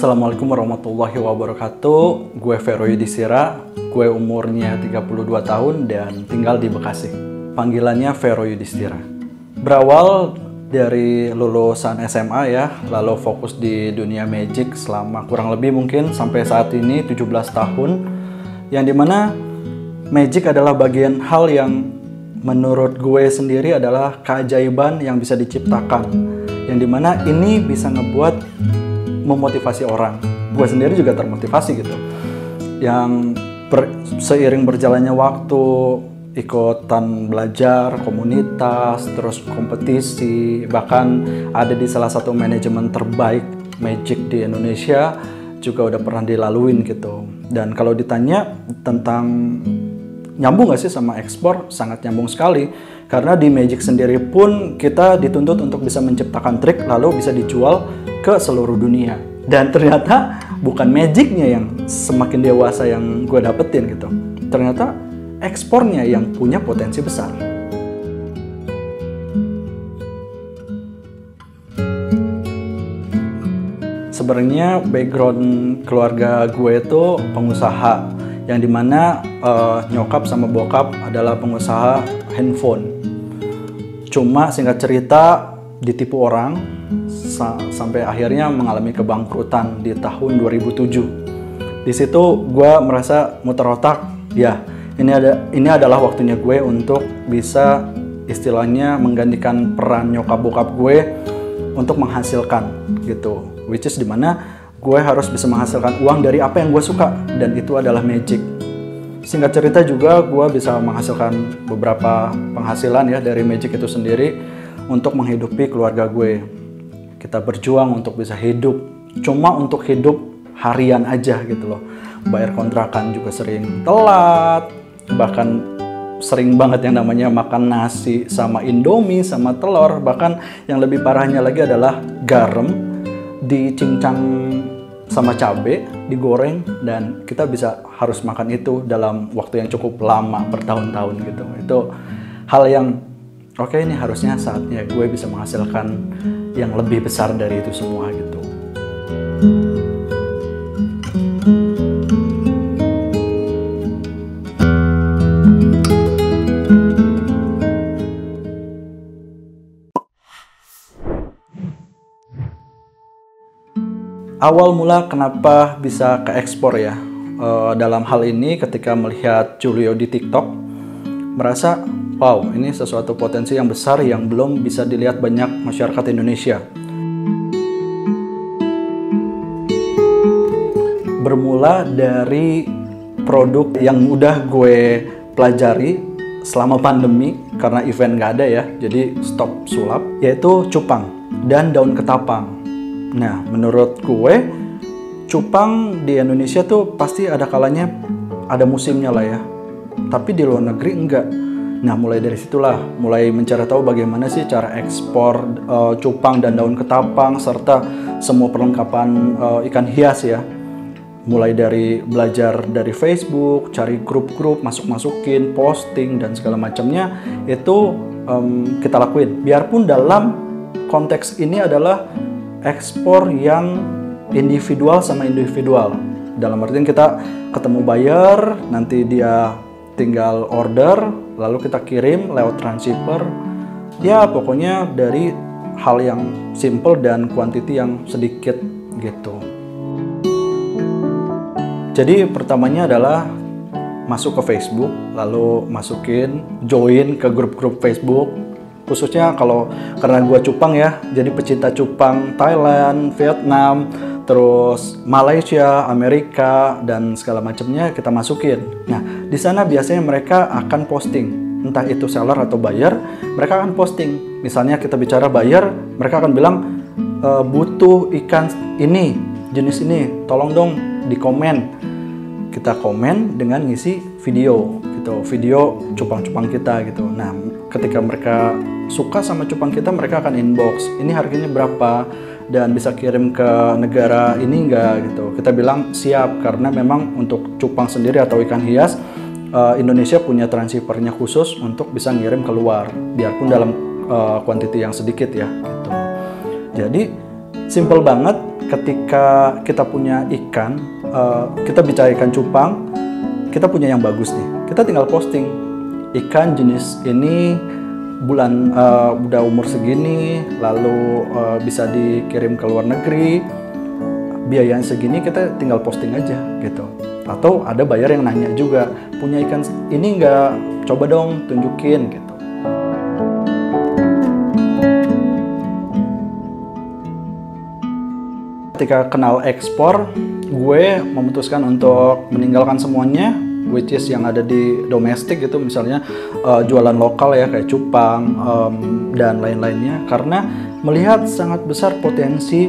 Assalamualaikum warahmatullahi wabarakatuh. Gue Vero Yudhistira, gue umurnya 32 tahun dan tinggal di Bekasi. Panggilannya Vero Yudhistira. Berawal dari lulusan SMA ya, lalu fokus di dunia magic selama kurang lebih mungkin sampai saat ini 17 tahun. Yang dimana magic adalah bagian hal yang menurut gue sendiri adalah keajaiban yang bisa diciptakan. Yang dimana ini bisa ngebuat memotivasi orang. Gue sendiri juga termotivasi gitu. Yang seiring berjalannya waktu, ikutan belajar, komunitas, terus kompetisi, bahkan ada di salah satu manajemen terbaik magic di Indonesia, juga udah pernah dilaluin gitu. Dan kalau ditanya tentang nyambung gak sih sama ekspor? Sangat nyambung sekali. Karena di magic sendiri pun kita dituntut untuk bisa menciptakan trik lalu bisa dijual ke seluruh dunia. Dan ternyata bukan magicnya yang semakin dewasa yang gue dapetin gitu. Ternyata ekspornya yang punya potensi besar. Sebenarnya background keluarga gue itu pengusaha, yang dimana nyokap sama bokap adalah pengusaha handphone. Cuma singkat cerita ditipu orang sampai akhirnya mengalami kebangkrutan di tahun 2007. Di situ gue merasa muter otak, ya ini adalah waktunya gue untuk bisa istilahnya menggantikan peran nyokap bokap gue untuk menghasilkan gitu. Which is dimana gue harus bisa menghasilkan uang dari apa yang gue suka, dan itu adalah magic. Singkat cerita juga gue bisa menghasilkan beberapa penghasilan ya dari magic itu sendiri untuk menghidupi keluarga gue. Kita berjuang untuk bisa hidup, cuma untuk hidup harian aja gitu loh. Bayar kontrakan juga sering telat, bahkan sering banget yang namanya makan nasi sama Indomie sama telur. Bahkan yang lebih parahnya lagi adalah garam dicincang sama cabe, digoreng, dan kita bisa harus makan itu dalam waktu yang cukup lama, bertahun-tahun gitu. Itu hal yang oke, ini harusnya saatnya gue bisa menghasilkan yang lebih besar dari itu semua gitu. Awal mula kenapa bisa ke ekspor ya? Dalam hal ini ketika melihat Julio di TikTok, merasa wow, ini sesuatu potensi yang besar yang belum bisa dilihat banyak masyarakat Indonesia. Bermula dari produk yang udah gue pelajari selama pandemi karena event gak ada ya, jadi stop sulap, yaitu cupang dan daun ketapang. Nah, menurut gue, cupang di Indonesia tuh pasti ada kalanya, ada musimnya lah ya. Tapi di luar negeri enggak. Nah, mulai dari situlah, mulai mencari tahu bagaimana sih cara ekspor cupang dan daun ketapang, serta semua perlengkapan ikan hias ya. Mulai dari belajar dari Facebook, cari grup-grup, masukin, posting, dan segala macamnya, itu kita lakuin. Biarpun dalam konteks ini adalah ekspor yang individual sama individual. Dalam artian kita ketemu buyer, nanti dia tinggal order, lalu kita kirim lewat transshipper. Ya pokoknya dari hal yang simple dan quantity yang sedikit gitu. Jadi pertamanya adalah masuk ke Facebook, lalu join ke grup-grup Facebook. Khususnya kalau karena gue cupang ya, jadi pecinta cupang Thailand, Vietnam, terus Malaysia, Amerika, dan segala macamnya kita masukin. Nah, di sana biasanya mereka akan posting, entah itu seller atau buyer, mereka akan posting. Misalnya kita bicara buyer, mereka akan bilang butuh ikan ini, jenis ini, tolong dong di komen. Kita komen dengan ngisi video gitu, video cupang-cupang kita gitu. Nah, ketika mereka suka sama cupang kita, mereka akan inbox, ini harganya berapa dan bisa kirim ke negara ini enggak gitu. Kita bilang siap, karena memang untuk cupang sendiri atau ikan hias Indonesia punya transshippernya khusus untuk bisa ngirim keluar, biarpun dalam kuantiti yang sedikit ya gitu. Jadi Simple banget, ketika kita punya ikan, kita bicara ikan cupang, kita punya yang bagus nih. Kita tinggal posting, ikan jenis ini udah umur segini, lalu bisa dikirim ke luar negeri, biayanya segini, kita tinggal posting aja gitu. Atau ada buyer yang nanya juga, punya ikan ini nggak, coba dong tunjukin gitu. Ketika kenal ekspor, gue memutuskan untuk meninggalkan semuanya, which is yang ada di domestik gitu, misalnya jualan lokal ya kayak cupang dan lain-lainnya, karena melihat sangat besar potensi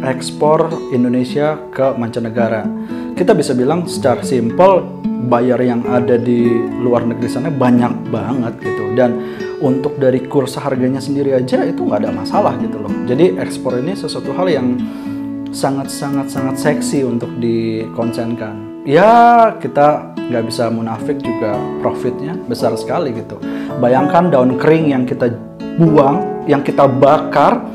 ekspor Indonesia ke mancanegara. Kita bisa bilang secara simpel, buyer yang ada di luar negeri sana banyak banget gitu, dan untuk dari kurs harganya sendiri aja itu nggak ada masalah gitu loh. Jadi ekspor ini sesuatu hal yang sangat seksi untuk dikonsenkan. Ya, kita nggak bisa munafik juga, profitnya besar sekali gitu. Bayangkan daun kering yang kita buang, yang kita bakar,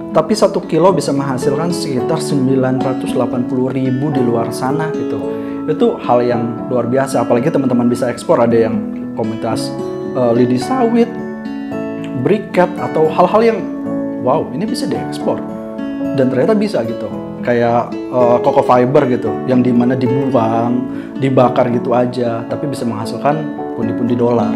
tapi 1 kilo bisa menghasilkan sekitar 980.000 di luar sana gitu. Itu hal yang luar biasa, apalagi teman-teman bisa ekspor, ada yang komunitas lidi sawit, briket, atau hal-hal yang wow, ini bisa diekspor. Dan ternyata bisa gitu, kayak coco fiber gitu, yang dimana dibuang, dibakar gitu aja, tapi bisa menghasilkan pundi-pundi dolar.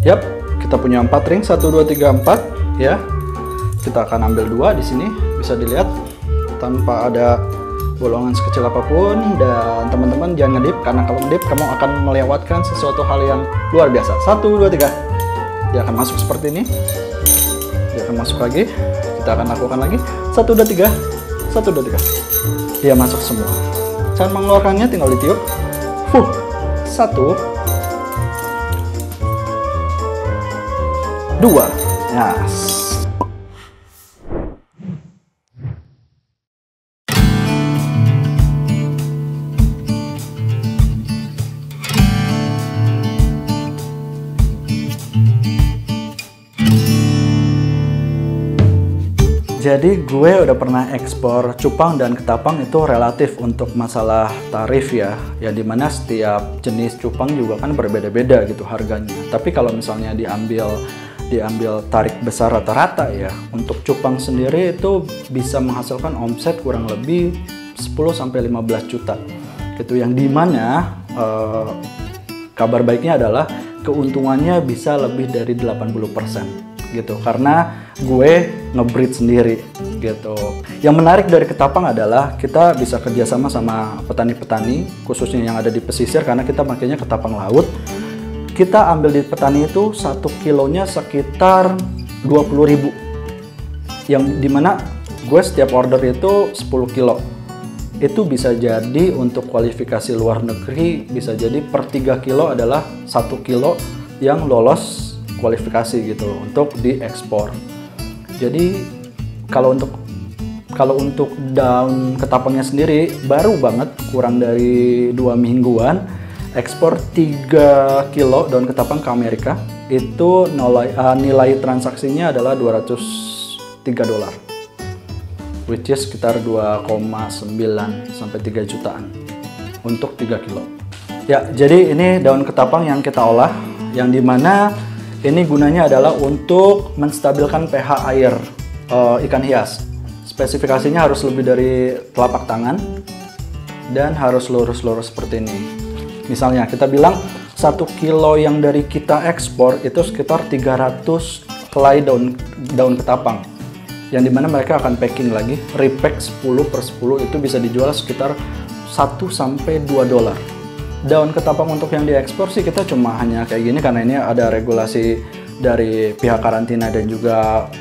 Yap, kita punya 4 ring, 1, 2, 3, 4 ya. Kita akan ambil 2 di sini, bisa dilihat tanpa ada bolongan sekecil apapun. Dan teman-teman jangan ngedip, karena kalau ngedip kamu akan melewatkan sesuatu hal yang luar biasa. 1, 2, 3. Dia akan masuk seperti ini. Dia akan masuk lagi. Kita akan lakukan lagi. 1, 2, 3. 1, 2, 3. Dia masuk semua. Cara mengeluarkannya tinggal ditiup. 1, 2. Yes. Jadi gue udah pernah ekspor cupang dan ketapang, itu relatif untuk masalah tarif ya. Ya dimana setiap jenis cupang juga kan berbeda-beda gitu harganya. Tapi kalau misalnya diambil tarik besar rata-rata ya, untuk cupang sendiri itu bisa menghasilkan omset kurang lebih 10-15 juta. Itu yang dimana kabar baiknya adalah keuntungannya bisa lebih dari 80%. Gitu, karena gue ngebreed sendiri gitu. Yang menarik dari ketapang adalah kita bisa kerjasama sama petani-petani, khususnya yang ada di pesisir, karena kita makanya ketapang laut. Kita ambil di petani itu 1 kilonya sekitar 20.000, yang dimana gue setiap order itu 10 kilo. Itu bisa jadi untuk kualifikasi luar negeri, bisa jadi per 3 kilo adalah 1 kilo yang lolos kualifikasi gitu untuk diekspor. Jadi kalau untuk daun ketapangnya sendiri baru banget, kurang dari 2 mingguan ekspor 3 kilo daun ketapang ke Amerika. Itu nilai transaksinya adalah $203, which is sekitar 2,9 sampai 3 jutaan untuk 3 kilo. Ya, jadi ini daun ketapang yang kita olah, yang dimana ini gunanya adalah untuk menstabilkan pH air ikan hias. Spesifikasinya harus lebih dari telapak tangan dan harus lurus-lurus seperti ini. Misalnya kita bilang 1 kilo yang dari kita ekspor itu sekitar 300 helai daun ketapang, yang dimana mereka akan packing lagi, repack 10/10, itu bisa dijual sekitar 1-2 dolar. Daun ketapang untuk yang diekspor sih kita cuma hanya kayak gini, karena ini ada regulasi dari pihak karantina dan juga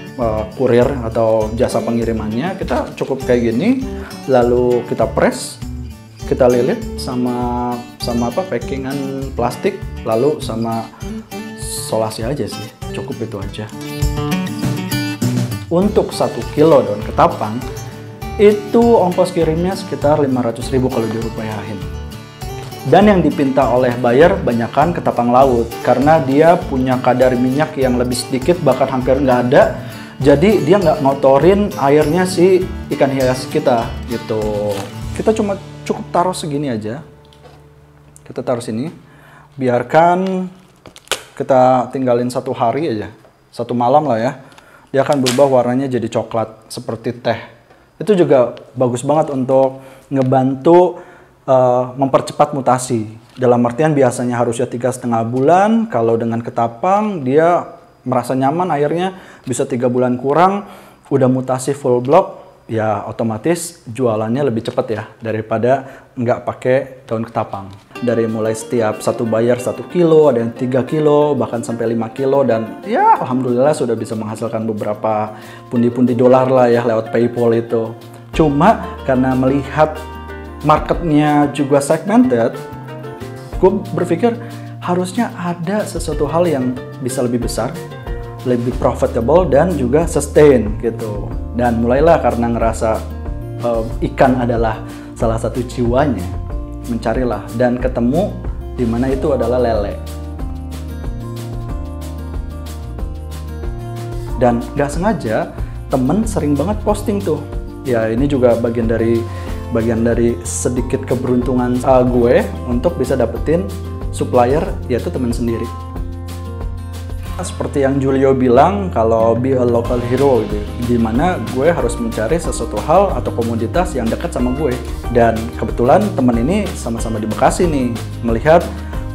kurir atau jasa pengirimannya. Kita cukup kayak gini, lalu kita press, kita lilit sama packingan plastik, lalu sama solasi aja sih, cukup itu aja. Untuk 1 kilo daun ketapang itu ongkos kirimnya sekitar 500.000 kalau dirupiahin. Dan yang dipinta oleh buyer banyakkan ketapang laut karena dia punya kadar minyak yang lebih sedikit, bahkan hampir nggak ada. Jadi dia nggak ngotorin airnya si ikan hias kita gitu. Kita cukup taruh segini aja. Kita taruh sini. Biarkan kita tinggalin 1 hari aja, 1 malam lah ya. Dia akan berubah warnanya jadi coklat seperti teh. Itu juga bagus banget untuk ngebantu mempercepat mutasi. Dalam artian biasanya harusnya 3,5 bulan, kalau dengan ketapang dia merasa nyaman airnya bisa 3 bulan kurang, udah mutasi full block, ya otomatis jualannya lebih cepat ya daripada nggak pakai daun ketapang. Dari mulai setiap satu buyer 1 kilo, ada yang 3 kilo, bahkan sampai 5 kilo, dan ya alhamdulillah sudah bisa menghasilkan beberapa pundi-pundi dolar lah ya lewat PayPal itu. Cuma karena melihat marketnya juga segmented, gue berpikir harusnya ada sesuatu hal yang bisa lebih besar, lebih profitable, dan juga sustain gitu. Dan mulailah karena ngerasa ikan adalah salah satu jiwanya, mencarilah dan ketemu di mana itu adalah lele. Dan gak sengaja temen sering banget posting tuh. Ya ini juga bagian dari sedikit keberuntungan gue untuk bisa dapetin supplier, yaitu teman sendiri. Seperti yang Julio bilang, kalau be a local hero gitu, dimana gue harus mencari sesuatu hal atau komoditas yang dekat sama gue. Dan kebetulan teman ini sama-sama di Bekasi nih, melihat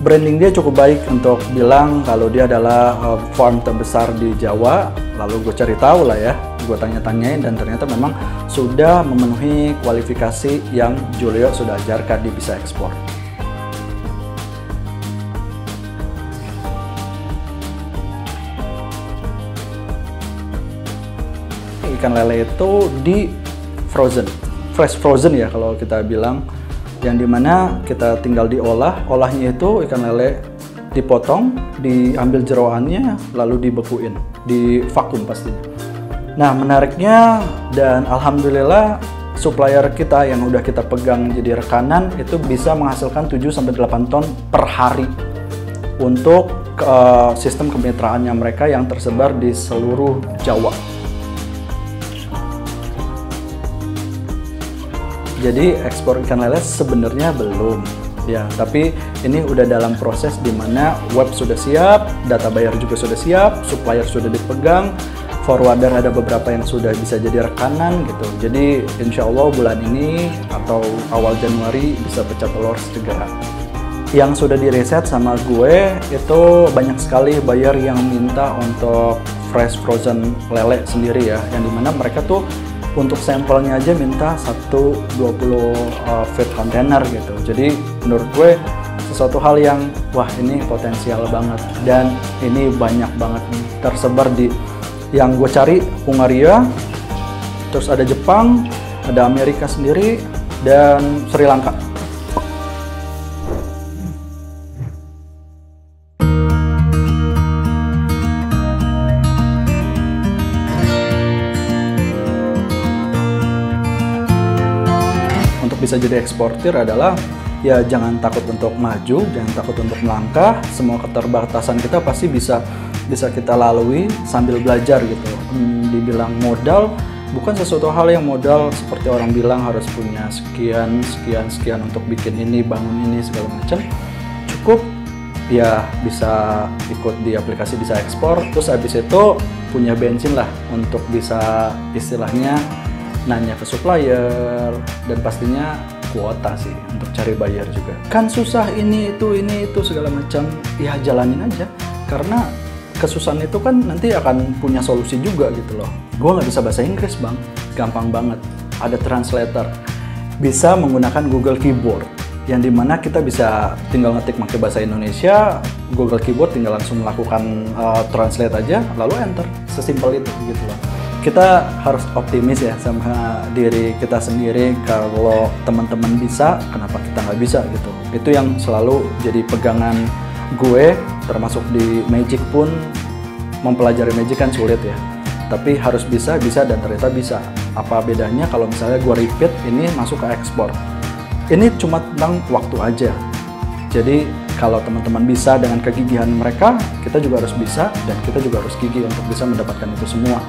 branding dia cukup baik untuk bilang kalau dia adalah farm terbesar di Jawa. Lalu gue cari tahu lah ya, gue tanya-tanyain, dan ternyata memang sudah memenuhi kualifikasi yang Julio sudah ajarkan di Bisa Ekspor. Ikan lele itu di frozen, fresh frozen ya kalau kita bilang, yang dimana kita tinggal diolah. Olahnya itu ikan lele dipotong, diambil jeroannya, lalu dibekuin, di vakum pastinya. Nah menariknya, dan alhamdulillah supplier kita yang udah kita pegang jadi rekanan itu bisa menghasilkan 7-8 ton per hari untuk sistem kemitraannya mereka yang tersebar di seluruh Jawa. Jadi ekspor ikan lele sebenarnya belum ya, tapi ini udah dalam proses di mana web sudah siap, data buyer juga sudah siap, supplier sudah dipegang, forwarder ada beberapa yang sudah bisa jadi rekanan gitu. Jadi insya Allah bulan ini atau awal Januari bisa pecah telur segera. Yang sudah direset sama gue itu banyak sekali buyer yang minta untuk fresh frozen lele sendiri ya, yang dimana mereka tuh untuk sampelnya aja minta 20 feet container gitu. Jadi menurut gue sesuatu hal yang wah ini potensial banget, dan ini banyak banget tersebar di yang gue cari, Hungaria, terus ada Jepang, ada Amerika sendiri, dan Sri Lanka. Bisa jadi eksportir adalah ya jangan takut untuk maju, jangan takut untuk melangkah. Semua keterbatasan kita pasti bisa kita lalui sambil belajar gitu. Dibilang modal bukan sesuatu hal yang modal seperti orang bilang harus punya sekian untuk bikin ini, bangun ini segala macam. Cukup ya bisa ikut di aplikasi Bisa Ekspor, terus habis itu punya bensin lah untuk bisa istilahnya nanya ke supplier, dan pastinya kuota sih untuk cari buyer juga. Kan susah ini itu segala macam, ya jalanin aja, karena kesusahan itu kan nanti akan punya solusi juga gitu loh. Gue nggak bisa bahasa Inggris bang, gampang banget, ada translator, bisa menggunakan Google Keyboard, yang dimana kita bisa tinggal ngetik pakai bahasa Indonesia, Google Keyboard tinggal langsung melakukan translate aja, lalu enter, sesimpel itu gitu loh. Kita harus optimis ya sama diri kita sendiri. Kalau teman-teman bisa, kenapa kita nggak bisa gitu. Itu yang selalu jadi pegangan gue, termasuk di Magic pun. Mempelajari Magic kan sulit ya, tapi harus bisa dan ternyata bisa. Apa bedanya kalau misalnya gue repeat ini masuk ke ekspor? Ini cuma tentang waktu aja. Jadi kalau teman-teman bisa dengan kegigihan mereka, kita juga harus bisa, dan kita juga harus gigih untuk bisa mendapatkan itu semua.